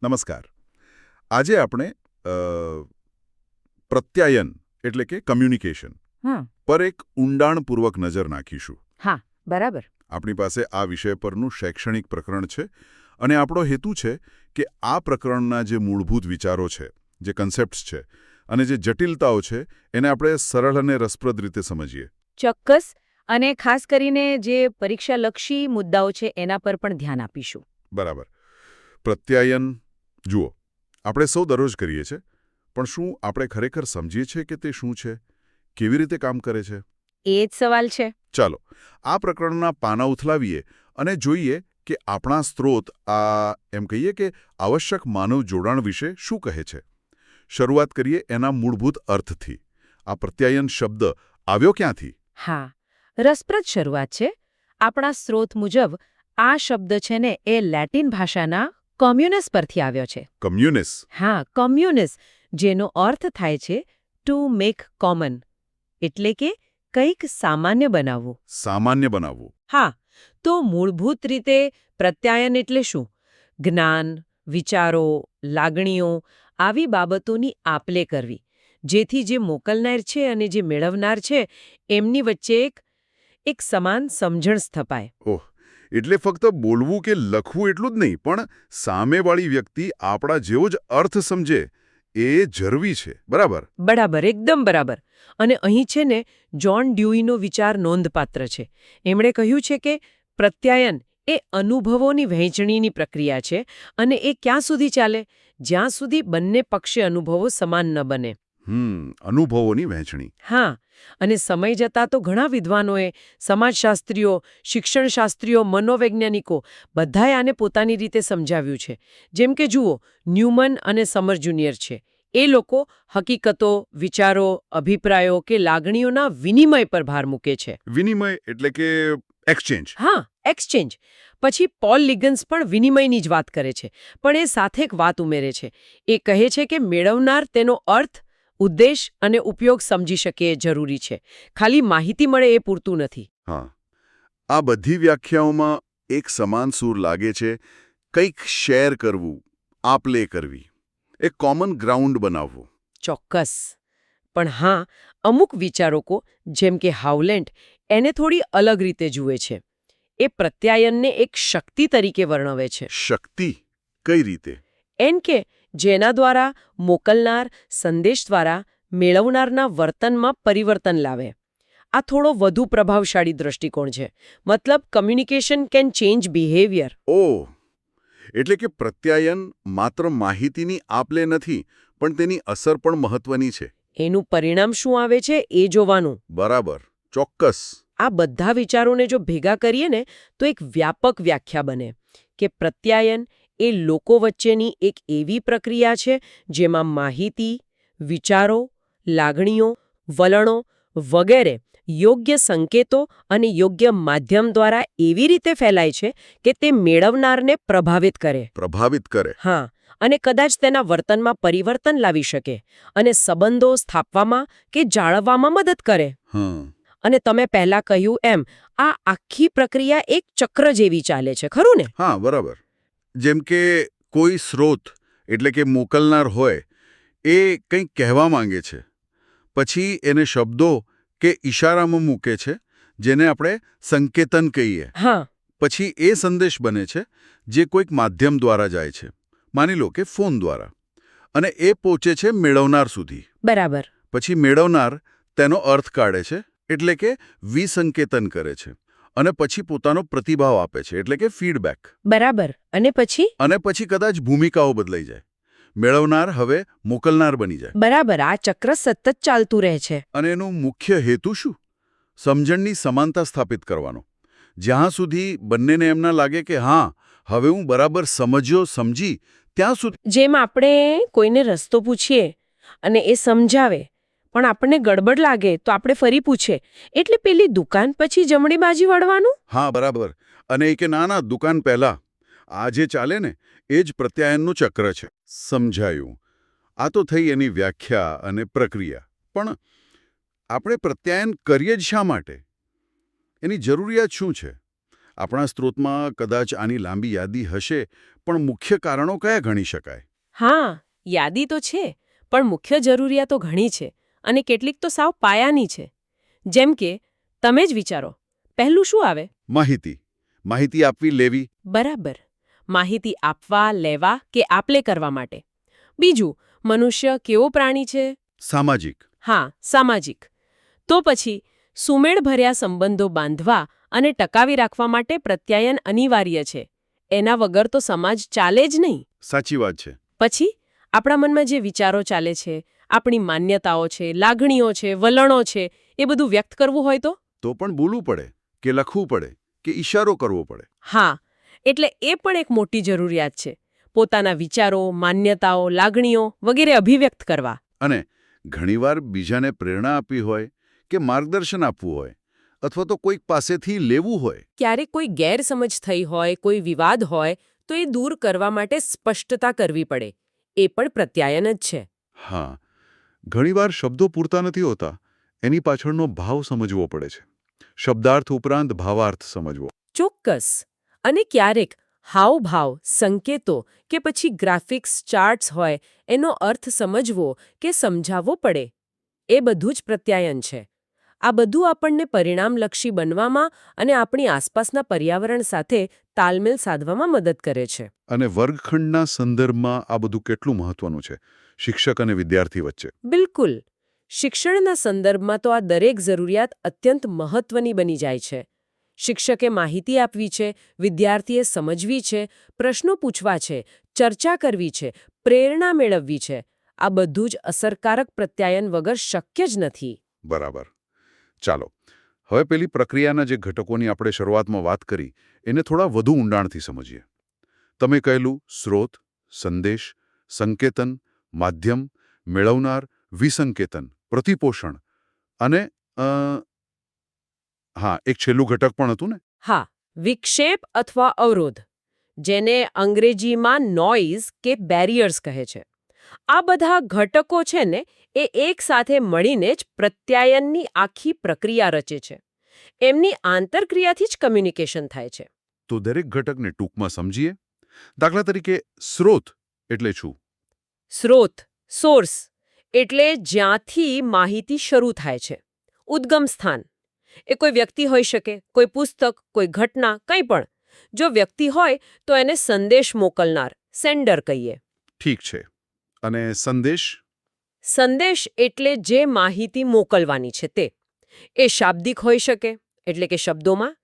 નમસ્કાર. આજે આપણે પ્રત્યાયન એટલે કે કમ્યુનિકેશન પર એક ઊંડાણપૂર્વક નજર નાખીશું. હા, બરાબર. આપણી પાસે આ વિષય પરનું શૈક્ષણિક પ્રકરણ છે અને આપણો હેતુ છે કે આ પ્રકરણના જે મૂળભૂત વિચારો છે, જે કન્સેપ્ટ્સ છે અને જે જટિલતાઓ છે એને આપણે સરળ અને રસપ્રદ રીતે સમજીએ. ચોક્કસ. અને ખાસ કરીને જે પરીક્ષાલક્ષી મુદ્દાઓ છે એના પર પણ ધ્યાન આપીશું. બરાબર. પ્રત્યાયન જુઓ, આપણે સૌ દરરોજ કરીએ છીએ, પણ શું આપણે ખરેખર સમજીએ છીએ કે તે શું છે, કેવી રીતે કામ કરે છે? એ જ સવાલ છે. ચાલો આ પ્રકરણના પાના ઉથલાવીએ અને જોઈએ કે આપણા સ્ત્રોત એમ કહીએ કે આવશ્યક માનવ જોડાણ વિશે શું કહે છે. શરૂઆત કરીએ એના મૂળભૂત અર્થથી. આ પ્રત્યાયન શબ્દ આવ્યો ક્યાંથી? હા, રસપ્રદ શરૂઆત છે. આપણા સ્ત્રોત મુજબ આ શબ્દ છે ને એ લેટિન ભાષાના કોમ્યુનસ પરથી આવ્યો છે. કમ્યુનિસ? હા, કોમ્યુનસ, જેનો અર્થ થાય છે ટુ મેક કોમન, એટલે કે કંઈક સામાન્ય બનાવવું. સામાન્ય બનાવવું. હા, તો મૂળભૂત રીતે પ્રત્યાયન એટલે શું? જ્ઞાન, વિચારો, લાગણીઓ આવી બાબતોની આપ-લે કરવી, જેથી જે મોકલનાર છે અને જે મેળવનાર છે એમની વચ્ચે એક સમાન સમજણ સ્થપાય. ઓહ, એટલે ફક્ત બોલવું કે લખવું એટલું જ નહીં, પણ સામેવાળી વ્યક્તિ આપણા જેવો જ અર્થ સમજે એ જરૂરી છે. બરાબર? બરાબર, એકદમ બરાબર. અને અહીં છે ને જ્હોન ડ્યુઈનો વિચાર નોંધપાત્ર છે. એમણે કહ્યું છે કે પ્રત્યાયન એ અનુભવોની વહેંચણીની પ્રક્રિયા છે અને એ ક્યાં સુધી ચાલે? જ્યાં સુધી બંને પક્ષે અનુભવો સમાન ન બને. અનુભવોની વહેંચણી. હા, અને સમય જતાં તો ઘણા વિદ્વાનોએ, સમાજશાસ્ત્રીઓ, શિક્ષણશાસ્ત્રીઓ, મનોવૈજ્ઞાનિકો બધાએ આને પોતાની રીતે સમજાવ્યું છે. જેમ કે જુઓ, ન્યુમન અને સમર જુનિયર છે. એ લોકો હકીકતો, વિચારો, અભિપ્રાયો કે લાગણીઓના વિનિમય પર ભાર મૂકે છે. વિનિમય એટલે કે એક્સચેન્જ. હા, એક્સચેન્જ. પછી પોલ લિગન્સ પણ વિનિમયની જ વાત કરે છે, પણ એ સાથે એક વાત ઉમેરે છે. એ કહે છે કે મેળવનાર તેનો અર્થ, ઉદ્દેશ અને ઉપયોગ સમજી શકે એ જરૂરી છે. ખાલી માહિતી મળે એ પૂરતું નથી. હા, આ બધી વ્યાખ્યાઓમાં એક સમાન સૂર લાગે છે. કંઈક શેર કરવું, આપ-લે કરવી, એક કોમન ગ્રાઉન્ડ બનાવવું. ચોક્કસ. પણ હા, અમુક વિચારકો જેમ કે હાઉલેન્ડ એને થોડી અલગ રીતે જુએ છે. એ પ્રત્યાયનને એક શક્તિ તરીકે વર્ણવે છે. શક્તિ? કઈ રીતે? એન કે જેના દ્વારા મોકલનાર સંદેશ દ્વારા મેળવનારના વર્તનમાં પરિવર્તન લાવે. આ થોડો વધુ પ્રભાવશાળી દ્રષ્ટિકોણ છે. મતલબ કમ્યુનિકેશન કેન ચેન્જ બિહેવિયર. ઓહ, એટલે કે પ્રત્યાયન માત્ર માહિતીની આપ-લે નથી, પણ તેની અસર પણ મહત્વની છે. એનું પરિણામ શું આવે છે એ જોવાનું. બરાબર, ચોક્કસ. આ બધા વિચારોને જો ભેગા કરીએ ને તો એક વ્યાપક વ્યાખ્યા બને કે પ્રત્યાયન એ લોકો વચ્ચેની એક એવી પ્રક્રિયા છે જેમાં માહિતી, વિચારો, લાગણીઓ, વલણો વગેરે યોગ્ય સંકેતો અને યોગ્ય માધ્યમ દ્વારા એવી રીતે ફેલાય છે કે તે મેળવનારને પ્રભાવિત કરે. પ્રભાવિત કરે. હા, અને કદાચ તેના વર્તનમાં પરિવર્તન લાવી શકે અને સંબંધો સ્થાપવામાં કે જાળવવામાં મદદ કરે. અને તમે પહેલા કહ્યું એમ આ આખી પ્રક્રિયા એક ચક્ર જેવી ચાલે છે, ખરું ને? હા, બરાબર. જેમ કે કોઈ સ્ત્રોત એટલે કે મોકલનાર હોય, એ કંઈક કહેવા માંગે છે, પછી એને શબ્દો કે ઈશારામાં મૂકે છે, જેને આપણે સંકેતન કહીએ. હા. પછી એ સંદેશ બને છે જે કોઈક માધ્યમ દ્વારા જાય છે, માની લો કે ફોન દ્વારા, અને એ પહોંચે છે મેળવનાર સુધી. બરાબર. પછી મેળવનાર તેનો અર્થ કાઢે છે, એટલે કે વિસંકેતન કરે છે, અને પછી પોતાનો પ્રતિભાવ આપે છે, એટલે કે ફીડબેક. બરાબર. અને પછી કદાચ ભૂમિકાઓ બદલાઈ જાય. મેળવનાર હવે મોકલનાર બની જાય. બરાબર. આ ચક્ર સતત ચાલતું રહે છે. અને એનું મુખ્ય હેતુ શું? સમજણની સમાનતા સ્થાપિત કરવાનો. જ્યાં સુધી બંનેને એમ ના લાગે કે હા, હવે હું બરાબર સમજી, ત્યાં સુધી. જેમ આપણે કોઈને રસ્તો પૂછીએ અને એ સમજાવે, પણ આપણને ગડબડ લાગે તો આપણે ફરી પૂછે, એટલે પેલી દુકાન પછી જમણી બાજુ વળવાનું. હા, બરાબર. અને એ કે ના, દુકાન પહેલા. આ જે ચાલે ને એ જ પ્રત્યાયનનું ચક્ર છે. સમજાયું. આ તો થઈ એની વ્યાખ્યા અને પ્રક્રિયા. પણ આપણે પ્રત્યાયન કરીએ જ શા માટે? એની જરૂરિયાત શું છે? આપણા સ્ત્રોતમાં કદાચ આની લાંબી યાદી હશે, પણ મુખ્ય કારણો કયા ગણી શકાય? હા, યાદી તો છે, પણ મુખ્ય જરૂરિયાતો ઘણી છે અને કેટલીક તો સાવ પાયાની છે. જેમ કે તમે જ વિચારો, પહેલું શું આવે? માહિતી આપવી લેવી. બરાબર. માહિતી આપવા, લેવા કે આપલે કરવા માટે. બીજું, મનુષ્ય કેવો પ્રાણી છે? સામાજિક. હા, સામાજિક. તો પછી સુમેળભર્યા સંબંધો બાંધવા અને ટકાવી રાખવા માટે પ્રત્યાયન અનિવાર્ય છે. એના વગર તો સમાજ ચાલે જ નહીં. સાચી વાત છે. પછી આપણા મનમાં જે વિચારો ચાલે છે, આપણી માન્યતાઓ છે, લાગણીઓ છે, વલણો છે, એ બધું વ્યક્ત કરવું હોય તો પણ બોલવું પડે, કે લખવું પડે, કે ઈશારો કરવો પડે. હા, એટલે એ પણ એક મોટી જરૂરિયાત છે. પોતાના વિચારો, માન્યતાઓ, લાગણીઓ વગેરે અભિવ્યક્ત કરવા. અને ઘણીવાર બીજાને પ્રેરણા આપવી હોય કે માર્ગદર્શન આપવું હોય, અથવા તો કોઈક પાસેથી લેવું હોય. ક્યારેક કોઈ ગેરસમજ થઈ હોય, કોઈ વિવાદ હોય, તો એ દૂર કરવા માટે સ્પષ્ટતા કરવી પડે. એ પણ પ્રત્યાયન જ છે. હા, ઘણીવાર શબ્દો પૂરતા નથી હોતા, એની પાછળનો ભાવ સમજવો પડે છે. શબ્દાર્થ ઉપરાંત ભાવાર્થ સમજવો. ચોક્કસ. અને ક્યારેક હાવભાવ, સંકેતો કે પછી ગ્રાફિક્સ, ચાર્ટ્સ હોય, એનો અર્થ સમજવો કે સમજાવવો પડે. એ બધું જ પ્રત્યાયન છે. આ બધું આપણને પરિણામલક્ષી બનવામાં અને આપણી આસપાસના પર્યાવરણ સાથે તાલમેલ સાધવામાં મદદ કરે છે. અને વર્ગખંડના સંદર્ભમાં આ બધું કેટલું મહત્વનું છે, શિક્ષક અને વિદ્યાર્થી વચ્ચે? બિલકુલ. શિક્ષણના સંદર્ભમાં તો આ દરેક જરૂરિયાત અત્યંત મહત્વની બની જાય છે. શિક્ષકે માહિતી આપવી છે, વિદ્યાર્થીએ સમજવી છે, પ્રશ્નો પૂછવા છે, ચર્ચા કરવી છે, પ્રેરણા મેળવવી છે. આ બધું જ અસરકારક પ્રત્યાયન વગર શક્ય જ નથી. બરાબર. ચાલો, હવે પેલી પ્રક્રિયાના જે ઘટકોની આપણે શરૂઆતમાં વાત કરી, એને થોડા વધુ ઊંડાણથી સમજીએ. તમે કહેલું સ્રોત, સંદેશ, સંકેતન, માધ્યમ, મેળવનાર, વિસંકેતન, પ્રતિપોષણ અને એક છેલ્લું ઘટક પણ હતું ને? હા, વિક્ષેપ અથવા અવરોધ, જેને અંગ્રેજીમાં નોઇઝ કે બેરિયર્સ કહે છે. આ બધા ઘટકો છે ને, એ એક સાથે મળીને જ પ્રત્યાયનની આખી પ્રક્રિયા રચે છે. એમની આંતરક્રિયાથી જ કમ્યુનિકેશન થાય છે. તો દરેક ઘટકને ટૂંકમાં સમજીએ. દાખલા તરીકે સ્રોત એટલે શું? સ્રોત, સોર્સ, એટલે જ્યાંથી માહિતી શરૂ થાય છે. ઉદ્ગમ સ્થાન, એ કોઈ વ્યક્તિ હોઈ શકે, કોઈ પુસ્તક, કોઈ ઘટના, કંઈ પણ. જો વ્યક્તિ હોય તો એને સંદેશ મોકલનાર, સેન્ડર કહીએ. ઠીક છે. અને સંદેશ? સંદેશ એટલે જે માહિતી મોકલવાની છે તે. એ શાબ્દિક હોઈ શકે, એટલે કે શબ્દોમાં.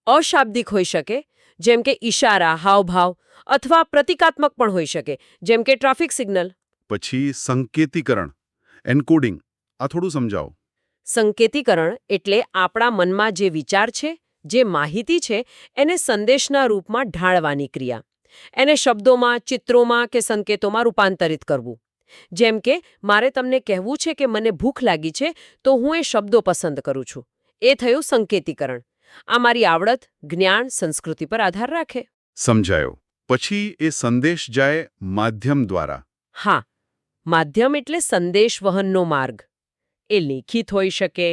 અશાબ્દિક હોઈ શકે, જેમ કે ઈશારા, હાવભાવ, અથવા પ્રતિકાત્મક પણ હોઈ શકે, જેમ કે ટ્રાફિક સિગ્નલ. પછી સંકેતીકરણ, એન્કોડિંગ, આ થોડું સમજાવો. સંકેતીકરણ એટલે આપણા મનમાં જે વિચાર છે, જે માહિતી છે, એને સંદેશના રૂપમાં ઢાળવાની ક્રિયા. એને શબ્દોમાં, ચિત્રોમાં કે સંકેતોમાં રૂપાંતરિત કરવું. જેમ કે મારે તમને કહેવું છે કે મને ભૂખ લાગી છે, તો હું એ શબ્દો પસંદ કરું છું. એ થયું સંકેતીકરણ. આ મારી આવડત, જ્ઞાન, સંસ્કૃતિ પર આધાર રાખે. સમજાયો. પછી એ સંદેશ જાય માધ્યમ દ્વારા. હા, માધ્યમ એટલે સંદેશ વહનનો માર્ગ. એ લેખિત હોઈ શકે,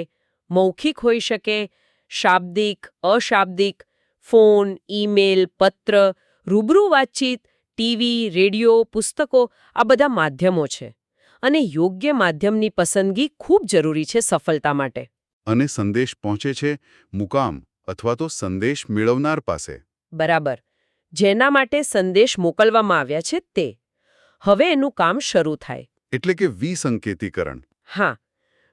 મૌખિક હોઈ શકે, શાબ્દિક, અશાબ્દિક, ફોન, ઈમેલ, પત્ર, રૂબરૂ વાતચીત, ટીવી, રેડિયો, પુસ્તકો, આ બધા માધ્યમો છે. અને યોગ્ય માધ્યમની પસંદગી ખૂબ જરૂરી છે સફળતા માટે. અને સંદેશ પહોંચે છે મુકામ અથવા તો સંદેશ મેળવનાર પાસે. બરાબર. જેના માટે સંદેશ મોકલવામાં આવ્યા છે તે. હવે એનું કામ શરૂ થાય. એટલે કે વિસંકેતીકરણ. હા,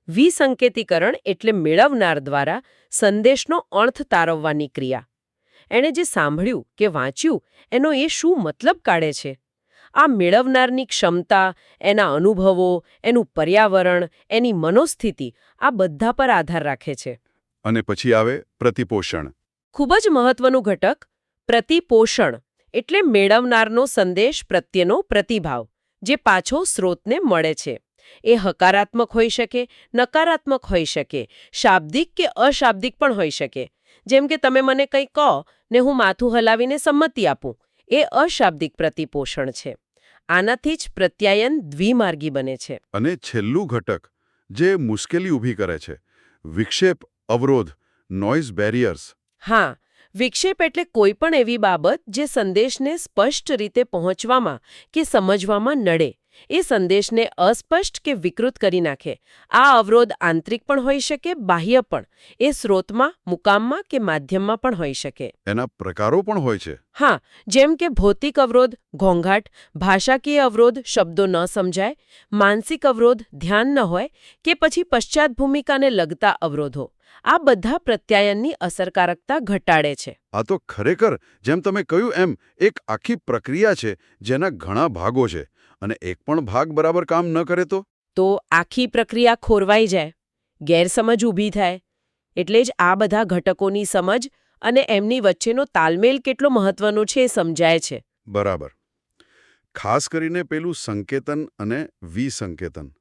વિસંકેતીકરણ એટલે મેળવનાર દ્વારા સંદેશનો અર્થ તારવવાની ક્રિયા. એણે જે સાંભળ્યું કે વાંચ્યું એનો એ શું મતલબ કાઢે છે. આ મેળવનારની ક્ષમતા, એના અનુભવો, એનું પર્યાવરણ, એની મનોસ્થિતિ, આ બધા પર આધાર રાખે છે. અને પછી આવે પ્રતિપોષણ. ખૂબ જ મહત્વનું ઘટક. પ્રતિપોષણ એટલે મેળવનારનો સંદેશ પ્રત્યેનો પ્રતિભાવ, જે પાછો સ્રોતને મળે છે. એ હકારાત્મક હોઈ શકે, નકારાત્મક હોઈ શકે, શાબ્દિક કે અશાબ્દિક પણ હોઈ શકે. જેમ કે તમે મને કંઈ કહો ને હું માથું હલાવીને સંમતિ આપું, એ અશાબ્દિક પ્રતિપોષણ છે. આનાથી જ પ્રત્યાયન દ્વિમાર્ગી બને છે. અને છેલ્લું ઘટક જે મુશ્કેલી ઊભી કરે છે, વિક્ષેપ, અવરોધ, નોઇઝ બેરિયર્સ. હા, વિક્ષેપ એટલે કોઈ પણ એવી બાબત જે સંદેશને સ્પષ્ટ રીતે પહોંચવામાં કે સમજવામાં નડે, એ સંદેશને અસ્પષ્ટ કે વિકૃત કરી નાખે. આ અવરોધ આંતરિક પણ હોઈ શકે, બાહ્ય પણ. એ સ્રોતમાં, મુકામમાં કે માધ્યમમાં પણ હોઈ શકે. એના પ્રકારો પણ હોય છે. હા, જેમ કે ભૌતિક અવરોધ, ઘોંઘાટ, ભાષાકીય અવરોધ, શબ્દો ન સમજાય, માનસિક અવરોધ, ધ્યાન ન હોય, કે પછી પશ્ચાત ભૂમિકાને લગતા અવરોધો. આ બધા પ્રત્યાયનની અસરકારકતા ઘટાડે છે. આ તો ખરેખર, જેમ તમે કહ્યું એમ, એક આખી પ્રક્રિયા છે જેના ઘણા ભાગો છે, અને એક પણ ભાગ બરાબર કામ ન કરે તો આખી પ્રક્રિયા ખોરવાઈ જાય, ગેરસમજ ઊભી થાય. એટલે જ આ બધા ઘટકોની સમજ અને એમની વચ્ચેનો તાલમેલ કેટલો મહત્વનો છે એ સમજાય છે. બરાબર. ખાસ કરીને પેલું સંકેતન અને વિસંકેતન,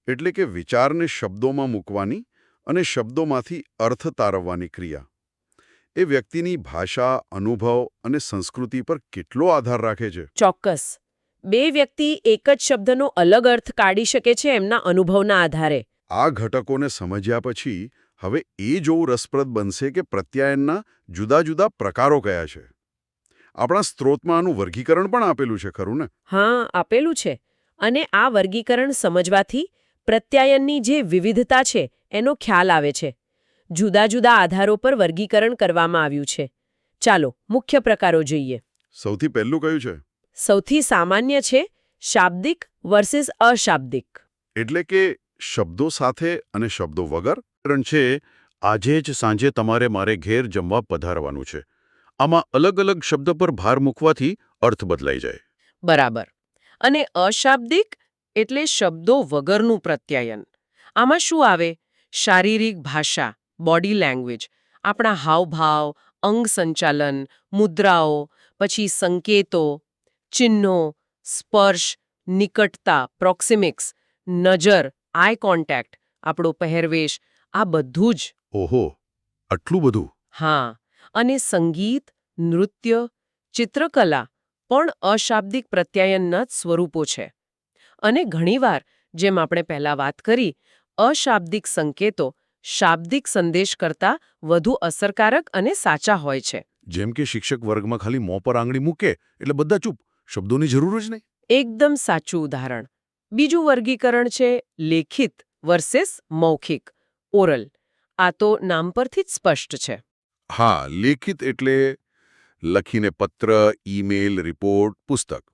એટલે કે વિચારને શબ્દોમાં મૂકવાની અને શબ્દોમાંથી અર્થ તારવવાની ક્રિયા. એ વ્યક્તિની ભાષા, અનુભવ અને સંસ્કૃતિ પર કેટલો આધાર રાખે છે. ચોક્કસ. બે વ્યક્તિ એક જ શબ્દનો અલગ અર્થ કાઢી શકે છે એમના અનુભવના આધારે. આ ઘટકોને સમજ્યા પછી હવે એ જોવું રસપ્રદ બનશે કે પ્રત્યાયનના જુદા જુદા પ્રકારો કયા છે. આપણા સ્ત્રોતમાં આનું વર્ગીકરણ પણ આપેલું છે, ખરું ને? હા, આપેલું છે. અને આ વર્ગીકરણ સમજવાથી પ્રત્યાયનની જે વિવિધતા છે એનો ખ્યાલ આવે છે. જુદા જુદા આધારો પર વર્ગીકરણ કરવામાં આવ્યું છે. ચાલો મુખ્ય પ્રકારો જોઈએ. સૌથી પહેલું કયું છે? સૌથી સામાન્ય છે શાબ્દિક વર્સિસ અશાબ્દિક. એટલે કે શબ્દો સાથે અને શબ્દો વગર. કારણ છે, આજે જ સાંજે તમારે મારે ઘેર જમવા પધારવાનું છે. આમાં અલગ અલગ શબ્દ પર ભાર મૂકવાથી અર્થ બદલાઈ જાય. બરાબર. અને અશાબ્દિક એટલે શબ્દો વગરનું પ્રત્યાયન. આમાં શું આવે? શારીરિક ભાષા, બોડી લેંગ્વેજ, આપણા હાવભાવ, અંગ સંચાલન, મુદ્રાઓ, પછી સંકેતો, ચિહ્નો, સ્પર્શ, નિકટતા, પ્રોક્સિમિક્સ, નજર, આઈ કોન્ટેક્ટ, આપણો પહેરવેશ, આ બધું જ. ઓહો, આટલું બધું? હા. અને સંગીત, નૃત્ય, ચિત્રકલા પણ અશાબ્દિક પ્રત્યાયનના જ સ્વરૂપો છે. અને ઘણીવાર, જેમ આપણે પહેલા વાત કરી, અશાબ્દિક સંકેતો શાબ્દિક સંદેશ કરતાં વધુ અસરકારક અને સાચા હોય છે. જેમ કે શિક્ષક વર્ગમાં ખાલી મોં પર આંગળી મૂકે એટલે બધા ચૂપ, શબ્દોની જરૂર જ નહીં. એકદમ સાચું ઉદાહરણ. બીજું વર્ગીકરણ છે લેખિત વર્સેસ મૌખિક, ઓરલ. આ તો નામ પરથી જ સ્પષ્ટ છે. હા, લેખિત એટલે લખીને પત્ર, ઈમેલ, રિપોર્ટ, પુસ્તક.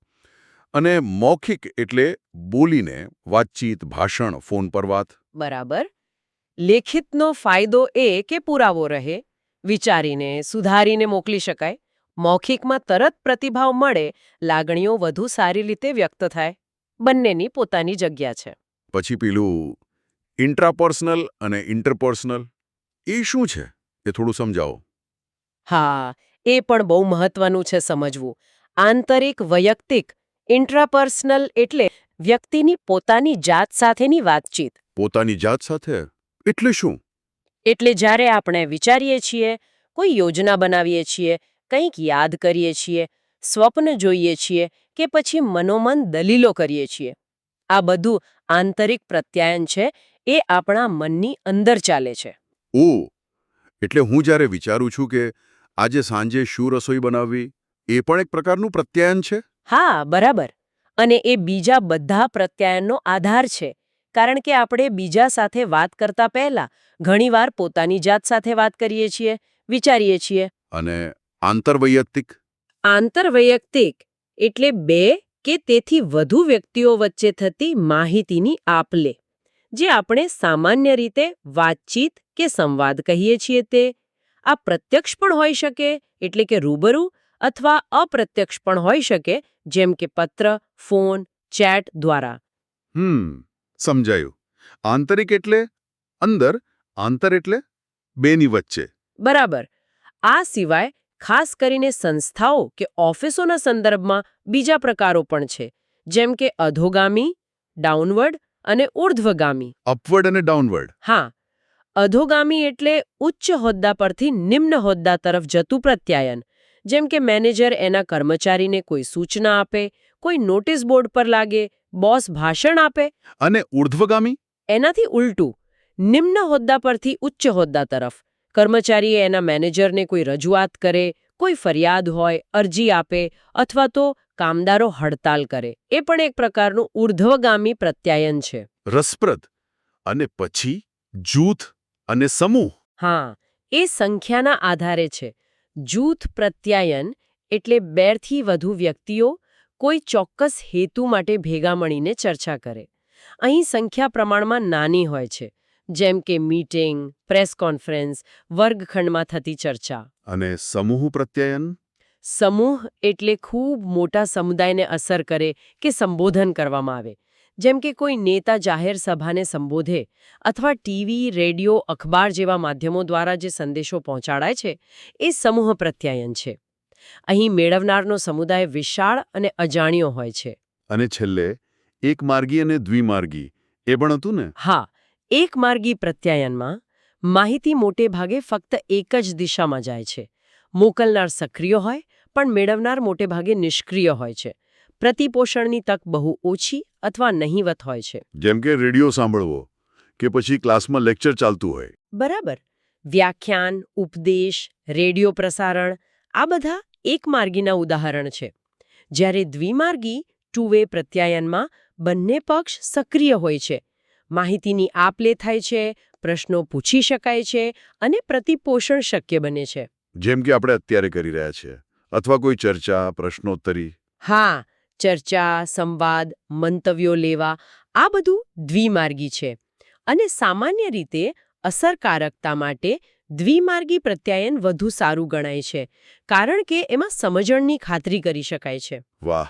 અને મૌખિક એટલે બોલીને, વાતચીત, ભાષણ, ફોન પર વાત. બરાબર. લેખિતનો ફાયદો એ કે પુરાવો રહે, વિચારીને, સુધારીને મોકલી શકાય. મૌખિકમાં તરત પ્રતિભાવ મળે, લાગણીઓ વધુ સારી રીતે વ્યક્ત થાય. બંનેની પોતાની જગ્યા છે. પછી પેલું ઇન્ટ્રાપર્સનલ અને ઇન્ટરપર્સનલ, એ શું છે? એ થોડું સમજાવો. હા, એ પણ બહુ મહત્વનું છે સમજવું. આંતરિક વૈયક્તિક, ઇન્ટ્રાપર્સનલ એટલે વ્યક્તિની પોતાની જાત સાથેની વાતચીત. પોતાની જાત સાથે એટલે શું? એટલે જ્યારે આપણે વિચારીએ છીએ, કોઈ યોજના બનાવીએ છીએ, કંઈક યાદ કરીએ છીએ, સ્વપ્ન જોઈએ છીએ કે પછી મનોમન દલીલો કરીએ છીએ, આ બધું આંતરિક પ્રત્યાયન છે. એ આપણા મનની અંદર ચાલે છે. ઓ, એટલે હું જ્યારે વિચારું છું કે આજે સાંજે શું રસોઈ બનાવવી, એ પણ એક પ્રકારનું પ્રત્યાયન છે? હા, બરાબર. અને એ બીજા બધા પ્રત્યાયનનો આધાર છે. કારણ કે આપણે બીજા સાથે વાત કરતા પહેલા ઘણીવાર પોતાની જાત સાથે વાત કરીએ છીએ, વિચારીએ છીએ. અને આંતરવૈયક્તિક? આંતરવૈયક્તિક એટલે બે કે તેથી વધુ વ્યક્તિઓ વચ્ચે થતી માહિતીની આપ-લે, જે આપણે સામાન્ય રીતે વાતચીત કે સંવાદ કહીએ છીએ તે. આ પ્રત્યક્ષ પણ હોઈ શકે, એટલે કે રૂબરૂ, અથવા અપ્રત્યક્ષ પણ હોઈ શકે, જેમ કે પત્ર, ફોન, ચેટ દ્વારા. સમજાયું. આંતરિક એટલે અંદર, આંતર એટલે બેની વચ્ચે. બરાબર. આ સિવાય ખાસ કરીને સંસ્થાઓ કે ઓફિસોના સંદર્ભમાં બીજા પ્રકારો પણ છે, જેમ કે અધોગામી, ડાઉનવર્ડ અને ઉર્ધ્વગામી. અપવર્ડ અને ડાઉનવર્ડ. હા, અધોગામી એટલે ઉચ્ચ હોદ્દા પરથી નિમ્ન હોદ્દા તરફ જતું પ્રત્યાયન, જેમ કે મેનેજર એના કર્મચારીને કોઈ સૂચના આપે, કોઈ નોટિસ બોર્ડ પર લાગે, બોસ ભાષણ આપે. અને ઉર્ધ્વગામી? એનાથી ઉલટું, નિમ્ન હોદ્દા પરથી ઉચ્ચ હોદ્દા તરફ, કર્મચારીએ એના મેનેજરને કોઈ રજૂઆત કરે, કોઈ ફરિયાદ હોય, અરજી આપે અથવા તો કામદારો હડતાલ કરે, એ પણ એક પ્રકારનું ઊર્ધ્વગામી પ્રત્યાયન છે. રસપ્રદ. અને પછી જૂથ અને સમૂહ. હા, એ સંખ્યાના આધારે છે. જૂથ પ્રત્યાયન એટલે 2 થી વધુ વ્યક્તિઓ કોઈ ચોક્કસ હેતુ માટે ભેગા મળીને ચર્ચા કરે. અહીં સંખ્યા પ્રમાણમાં નાની હોય છે, જેમ કે મીટિંગ, પ્રેસ કોન્ફરન્સ, વર્ગખંડમાં થતી ચર્ચા. અને સમૂહ પ્રત્યાયન. સમૂહ એટલે ખૂબ મોટા સમુદાયને અસર કરે કે સંબોધન કરવામાં આવે. જેમ કે કોઈ નેતા જાહેર સભાને સંબોધે અથવા ટીવી, રેડિયો, અખબાર જેવા માધ્યમો દ્વારા જે સંદેશો પહોંચાડાય છે, એ સમૂહ પ્રત્યાયન છે. અહીં મેળવનારનો સમુદાય વિશાળ અને અજાણ્યો હોય છે. અને છેલ્લે એકમાર્ગી અને દ્વિમાર્ગી એ પણ હતું ને? હા, એકમાર્ગી પ્રત્યાયનમાં માહિતી મોટે ભાગે ફક્ત એક જ દિશામાં જાય છે. મોકલનાર સક્રિય હોય, પણ મેળવનાર મોટે ભાગે નિષ્ક્રિય હોય છે. પ્રતિપોષણની તક બહુ ઓછી અથવા નહીવત હોય છે. જેમ કે રેડિયો સાંભળવો કે પછી ક્લાસમાં લેક્ચર ચાલતું હોય. બરાબર. વ્યાખ્યાન, ઉપદેશ, રેડિયો પ્રસારણ આ બધા એકમાર્ગીના ઉદાહરણ છે. જ્યારે દ્વિમાર્ગી ટુ વે પ્રત્યાયનમાં બંને પક્ષ સક્રિય હોય છે. માહિતીની આપ-લે થાય છે, પ્રશ્નો પૂછી શકાય છે અને પ્રતિપોષણ શક્ય બને છે. જેમ કે આપણે અત્યારે કરી રહ્યા છીએ. અથવા કોઈ ચર્ચા, પ્રશ્નોત્તરી. હા, ચર્ચા, સંવાદ, મંતવ્યો લેવા આ બધું દ્વિમાર્ગી છે. અને સામાન્ય રીતે અસરકારકતા માટે દ્વિમાર્ગી પ્રત્યાયન વધુ સારું ગણાય છે, કારણ કે એમાં સમજણની ખાતરી કરી શકાય છે. વાહ!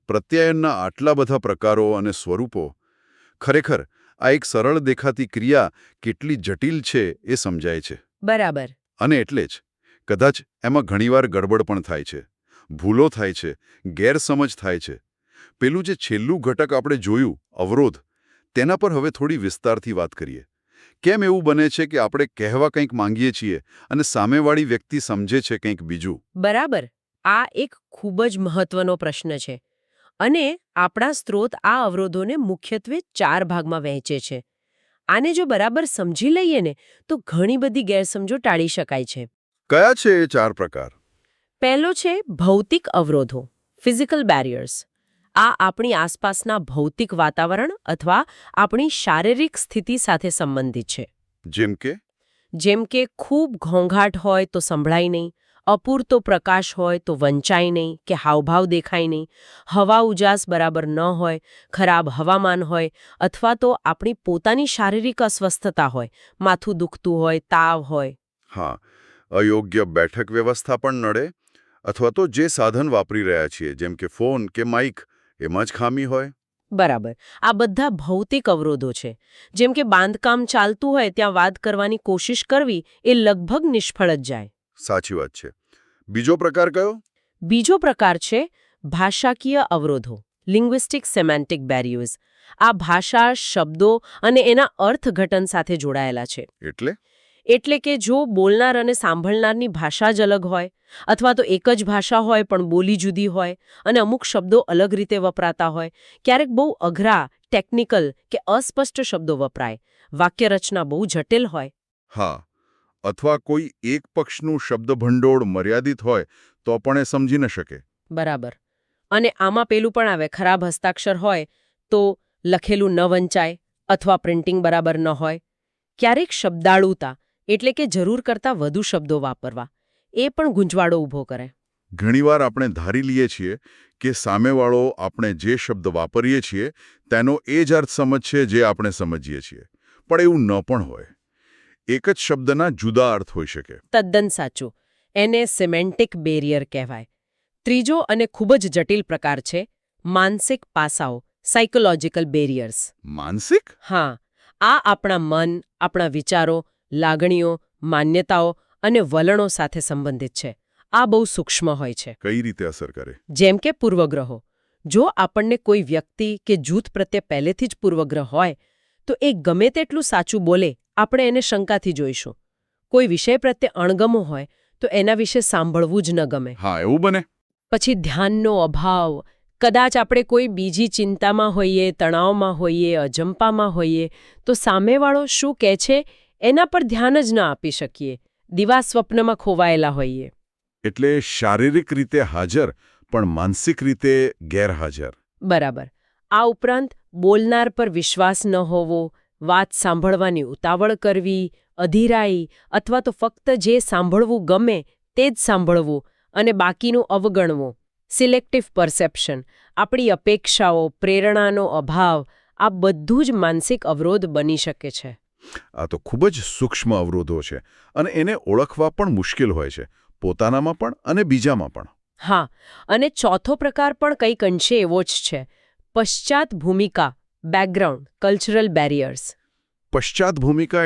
પ્રત્યાયનના આટલા બધા પ્રકારો અને સ્વરૂપો. ખરેખર આ એક સરળ દેખાતી ક્રિયા કેટલી જટિલ છે એ સમજાય છે. બરાબર. અને એટલે જ કદાચ એમાં ઘણીવાર ગડબડ પણ થાય છે, ભૂલો થાય છે, ગેરસમજ થાય છે. પેલું જે છેલ્લું ઘટક આપણે જોયું, અવરોધ, તેના પર હવે થોડી વિસ્તારથી વાત કરીએ. કેમ એવું બને છે કે આપણે કહેવા કંઈક માંગીએ છીએ અને સામેવાળી વ્યક્તિ સમજે છે કંઈક બીજું? બરાબર. આ એક ખૂબ જ મહત્વનો પ્રશ્ન છે. અને આપણા સ્ત્રોત આ અવરોધોને મુખ્યત્વે 4 ભાગમાં વહેંચે છે. આને જો બરાબર સમજી લઈએ ને તો ઘણી બધી ગેરસમજો ટાળી શકાય છે. કયા છે એ 4 પ્રકાર? પહેલો છે ભૌતિક અવરોધો, ફિઝિકલ બેરિયર્સ. આ આપણી આસપાસના ભૌતિક વાતાવરણ અથવા આપણી શારીરિક સ્થિતિ સાથે સંબંધિત છે. જેમ કે ખૂબ ઘોંઘાટ હોય તો સંભળાય નહીં, અપૂરતો પ્રકાશ હોય તો વંચાય નહીં કે હાવભાવ દેખાય નહીં, હવા ઉજાસ બરાબર ન હોય, ખરાબ હવામાન હોય અથવા તો આપણી પોતાની શારીરિક અસ્વસ્થતા હોય, માથું દુખતું હોય, તાવ હોય. હા, અયોગ્ય બેઠક વ્યવસ્થા પણ નડે. અથવા તો જે સાધન વાપરી રહ્યા છીએ, જેમ કે ફોન કે માઇક, એમાં જ ખામી હોય. બરાબર. આ બધા ભૌતિક અવરોધો છે. જેમ કે બાંધકામ ચાલતું હોય ત્યાં વાત કરવાની કોશિશ કરવી એ લગભગ નિષ્ફળ જ જાય. સાચી વાત છે. બીજો પ્રકાર કયો? બીજો પ્રકાર છે ભાષાકીય અવરોધો, લિંગ્વિસ્ટિક સેમેન્ટિક બેરિયર્સ. આ ભાષા, શબ્દો અને એના અર્થઘટન સાથે જોડાયેલા છે. એટલે કે જો બોલનાર અને સાંભળનારની ભાષા જ અલગ હોય, અથવા તો એક જ ભાષા હોય પણ બોલી જુદી હોય અને અમુક શબ્દો અલગ રીતે વપરાતા હોય, ક્યારેક બહુ અઘરા, ટેકનિકલ કે અસ્પષ્ટ શબ્દો વપરાય, વાક્યરચના બહુ જટિલ હોય. હા, અથવા કોઈ એક પક્ષનું શબ્દભંડોળ મર્યાદિત હોય તો પણ એ સમજી ન શકે. બરાબર. અને આમાં પેલું પણ આવે, ખરાબ હસ્તાક્ષર હોય તો લખેલું ન વંચાય અથવા પ્રિન્ટિંગ બરાબર ન હોય. ક્યારેક શબ્દાળુતા એટલે કે જરૂર કરતાં વધુ શબ્દો વાપરવા, એ પણ ગૂંચવાડો ઊભો કરે. ઘણીવાર આપણે ધારી લઈએ છીએ કે સામેવાળો આપણે જે શબ્દ વાપરીએ છીએ તેનો એ જ અર્થ સમજશે જે આપણે સમજીએ છીએ. પણ એવું ન પણ હોય. એક જ શબ્દના જુદા અર્થ હોઈ શકે. તદ્દન સાચું. એને સિમેન્ટિક બેરિયર કહેવાય. ત્રીજો અને ખૂબ જ જટિલ પ્રકાર છે માનસિક પાસાઓ, સાયકોલોજીકલ બેરિયર્સ. માનસિક? હા, આ આપણા મન, આપણા વિચારો, લાગણીઓ, માન્યતાઓ અને વલણો સાથે સંબંધિત છે. આ બહુ સૂક્ષ્મ હોય છે. કઈ રીતે અસર કરે? જેમ કે પૂર્વગ્રહો. જો આપણને કોઈ વ્યક્તિ કે જૂથ પ્રત્યે પહેલેથી જ પૂર્વગ્રહ હોય તો એ ગમે તેટલું સાચું બોલે, આપણે એને શંકાથી જોઈશું. કોઈ વિષય પ્રત્યે અણગમો હોય તો એના વિશે સાંભળવું જ ન ગમે. હા, એવું બને. પછી ધ્યાનનો અભાવ. કદાચ આપણે કોઈ બીજી ચિંતામાં હોઈએ, તણાવમાં હોઈએ, અજંપામાં હોઈએ તો સામેવાળો શું કહે છે એના પર ધ્યાન જ ન આપી શકીએ. દિવા સ્વપ્નમાં ખોવાયેલા હોઈએ. એટલે શારીરિક રીતે હાજર પણ માનસિક રીતે ગેરહાજર. બરાબર. આ ઉપરાંત બોલનાર પર વિશ્વાસ ન હોવો, વાત સાંભળવાની ઉતાવળ કરવી, અધીરાઈ અથવા તો ફક્ત જે સાંભળવું ગમે તે જ સાંભળવું અને બાકીનું અવગણવું. સિલેક્ટિવ પરસેપ્શન, આપણી અપેક્ષાઓ, પ્રેરણાનો અભાવ, આ બધું જ માનસિક અવરોધ બની શકે છે. આ તો ખૂબ જ સૂક્ષ્મ અવરોધો છે અને એને ઓળખવા પણ મુશ્કેલ હોય છે, પોતાનામાં પણ અને બીજામાં પણ. હા, અને ચોથો પ્રકાર પણ કંઈક અંશે એવો જ છે. પશ્ચાત ભૂમિકા, બેકગ્રાઉન્ડ, કલ્ચરલ બેરિયર્સ. પશ્ચાત ભૂમિકા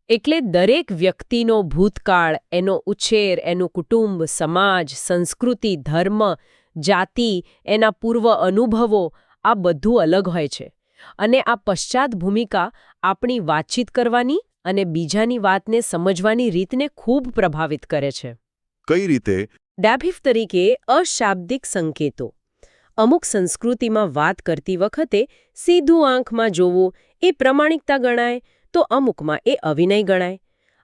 એટલે દરેક વ્યક્તિનો ભૂતકાળ, એનો ઉછેર, એનું કુટુંબ, સમાજ, સંસ્કૃતિ, ધર્મ, જાતિ, એના પૂર્વ અનુભવો, આ બધું અલગ હોય છે. અને આ પશ્ચાત ભૂમિકા આપણી વાતચીત કરવાની અને બીજાની વાતને સમજવાની રીતને ખૂબ પ્રભાવિત કરે છે. કઈ રીતે? દાખલા તરીકે અશાબ્દિક સંકેતો. અમુક સંસ્કૃતિમાં વાત કરતી વખતે સીધું આંખમાં જોવું એ પ્રમાણિકતા ગણાય, તો અમુકમાં એ અવિનય ગણાય.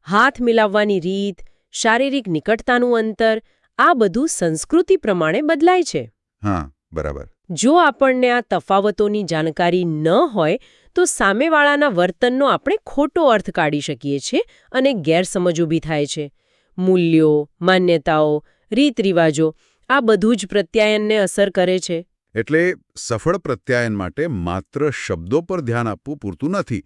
હાથ મિલાવવાની રીત, શારીરિક નિકટતાનું અંતર, આ બધું સંસ્કૃતિ પ્રમાણે બદલાય છે. હા, બરાબર. જો આપણને આ તફાવતોની જાણકારી ન હોય તો સામેવાળાના વર્તનનો આપણે ખોટો અર્થ કાઢી શકીએ છીએ અને ગેરસમજ ઊભી થાય છે. મૂલ્યો, માન્યતાઓ, રીત-રિવાજો, આ બધું જ પ્રત્યાયનને અસર કરે છે. એટલે સફળ પ્રત્યાયન માટે માત્ર શબ્દો પર ધ્યાન આપવું પૂરતું નથી,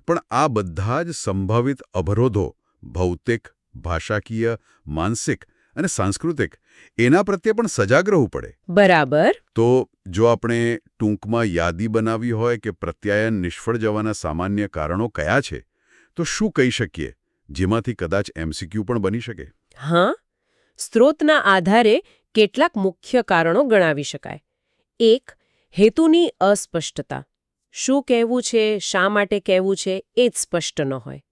પણ આ બધા જ સંભવિત અવરોધો, ભૌતિક, ભાષાકીય, માનસિક અને સાંસ્કૃતિક, એના પ્રત્યે પણ સજાગ રહેવું પડે. બરાબર. તો જો આપણે ટૂંકમાં યાદી બનાવી હોય કે પ્રત્યાયન નિષ્ફળ જવાના સામાન્ય કારણો કયા છે, તો શું કહી શકીએ, જેમાંથી કદાચ MCQ પણ બની શકે? હા, સ્ત્રોતના આધારે કેટલાક મુખ્ય કારણો ગણાવી શકાય. 1. હેતુની અસ્પષ્ટતા. શું કહેવું છે, શા માટે કહેવું છે, એ જ સ્પષ્ટ ન હોય.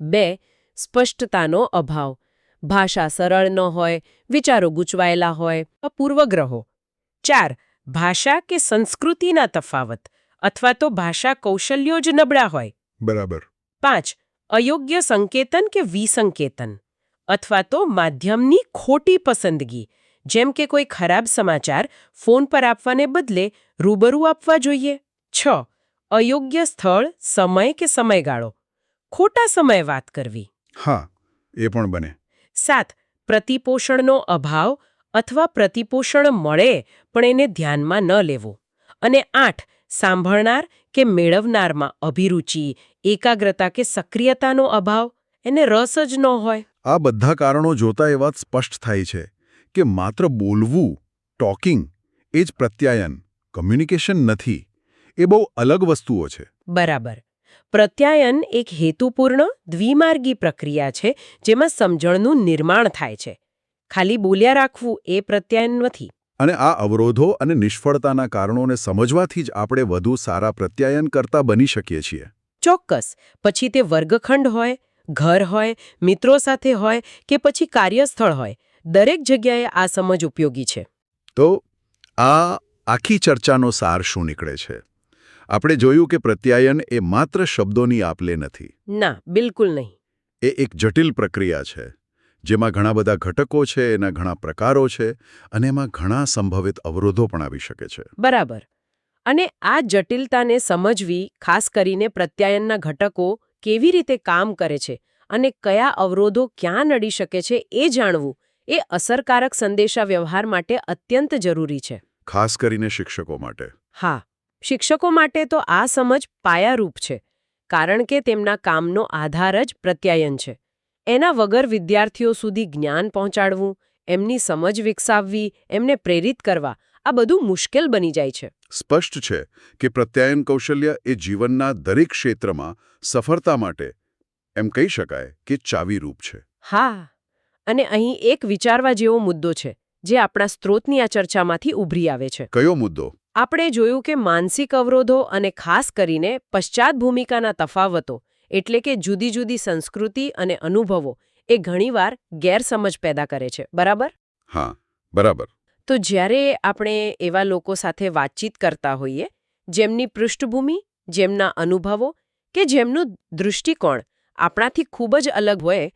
2. સ્પષ્ટતાનો અભાવ. ભાષા સરળ ન હોય, વિચારો ગૂંચવાયેલા હોય, પૂર્વગ્રહો. 4. ભાષા કે સંસ્કૃતિના તફાવત અથવા તો ભાષા કૌશલ્યો જ નબળા હોય. બરાબર. 5. અયોગ્ય સંકેતન કે વિસંકેતન અથવા તો માધ્યમની ખોટી પસંદગી, જેમ કે કોઈ ખરાબ સમાચાર ફોન પર આપવાને બદલે રૂબરૂ આપવા જોઈએ. 6. અયોગ્ય સ્થળ, સમય કે સમયગાળો, ખોટા સમયે વાત કરવી. હા, એ પણ બને. 7. પ્રતિપોષણનો અભાવ અથવા પ્રતિપોષણ મળે પણ એને ધ્યાનમાં ન લેવું. અને 8. સાંભળનાર કે મેળવનારમાં અભિરુચિ, એકાગ્રતા કે સક્રિયતાનો અભાવ, એને રસ જ ન હોય. આ બધા કારણો જોતા એ વાત સ્પષ્ટ થાય છે કે માત્ર બોલવું, ટોકિંગ, એ જ પ્રત્યાયન, કમ્યુનિકેશન નથી. એ બહુ અલગ વસ્તુઓ છે. બરાબર. પ્રત્યાયન એક હેતુપૂર્ણ, દ્વિમાર્ગી પ્રક્રિયા છે જેમાં સમજણનું નિર્માણ થાય છે. ખાલી બોલ્યા રાખવું એ પ્રત્યાયન નથી. અને આ અવરોધો અને નિષ્ફળતાના કારણોને સમજવાથી જ આપણે વધુ સારા પ્રત્યાયનકર્તા બની શકીએ છીએ. ચોક્કસ. પછી તે વર્ગખંડ હોય, ઘર હોય, મિત્રો સાથે હોય કે પછી કાર્યસ્થળ હોય, દરેક જગ્યાએ આ સમજ ઉપયોગી છે. તો આ આખી ચર્ચાનો સાર શું નીકળે છે? આપણે જોયું કે પ્રત્યાયન એ માત્ર શબ્દોની આપ-લે નથી. ના, બિલકુલ નહીં. એ એક જટિલ પ્રક્રિયા છે, જેમાં ઘણા બધા ઘટકો છે, એના ઘણા પ્રકારો છે અને એમાં ઘણા સંભવિત અવરોધો પણ આવી શકે છે. બરાબર. અને આ જટિલતાને સમજવી, ખાસ કરીને પ્રત્યાયનના ઘટકો કેવી રીતે કામ કરે છે અને કયા અવરોધો ક્યાં નડી શકે છે એ જાણવું, એ અસરકારક સંદેશાવ્યવહાર માટે અત્યંત જરૂરી છે. ખાસ કરીને શિક્ષકો માટે. હા, શિક્ષકો માટે તો આ સમજ પાયારૂપ છે, કારણ કે તેમના કામનો આધાર જ પ્રત્યાયન છે. એના વગર વિદ્યાર્થીઓ સુધી જ્ઞાન પહોંચાડવું, એમની સમજ વિકસાવવી, એમને પ્રેરિત કરવા, આ બધું મુશ્કેલ બની જાય છે. સ્પષ્ટ છે કે પ્રત્યાયન કૌશલ્ય એ જીવનના દરેક ક્ષેત્રમાં સફળતા માટે એમ કહી શકાય કે ચાવીરૂપ છે. હા, અને અહીં એક વિચારવા જેવો મુદ્દો છે, જે આપણા સ્ત્રોતની આ ચર્ચામાંથી ઉભરી આવે છે. કયો મુદ્દો? આપણે જોયું કે માનસિક અવરોધો અને ખાસ કરીને પશ્ચાત ભૂમિકાના તફાવતો, એટલે કે જુદી જુદી સંસ્કૃતિ અને અનુભવો, એ ઘણીવાર ગેરસમજ પેદા કરે છે. બરાબર? હા, બરાબર. તો જ્યારે આપણે એવા લોકો સાથે વાતચીત કરતા હોઈએ, જેમની પૃષ્ઠભૂમિ, જેમના અનુભવો કે જેમનું દૃષ્ટિકોણ આપણાથી ખૂબ જ અલગ હોય,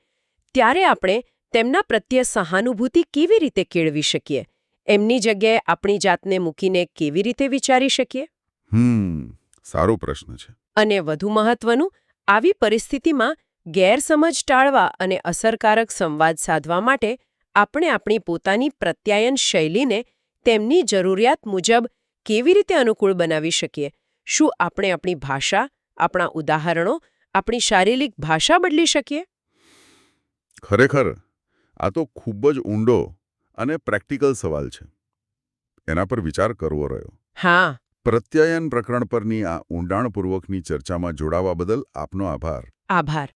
ત્યારે આપણે તેમના પ્રત્યે સહાનુભૂતિ કેવી રીતે કેળવી શકીએ? એમની જગ્યાએ આપણી જાતને મૂકીને કેવી રીતે વિચારી શકીએ? સારો પ્રશ્ન છે. અને વધુ મહત્વનું, આવી પરિસ્થિતિમાં ગેરસમજ ટાળવા અને અસરકારક સંવાદ સાધવા માટે આપણે આપણી પોતાની પ્રત્યાયન શૈલીને તેમની જરૂરિયાત મુજબ કેવી રીતે અનુકૂળ બનાવી શકીએ? શું આપણે આપણી ભાષા, આપણા ઉદાહરણો, આપણી શારીરિક ભાષા બદલી શકીએ? ખરેખર આ તો ખૂબ જ ઊંડો અને પ્રેક્ટિકલ સવાલ છે. એના પર વિચાર કરવો રહ્યો. હા. પ્રત્યાયન પ્રકરણ પરની આ ઊંડાણપૂર્વકની ચર્ચામાં જોડાવા બદલ આપનો આભાર. આભાર.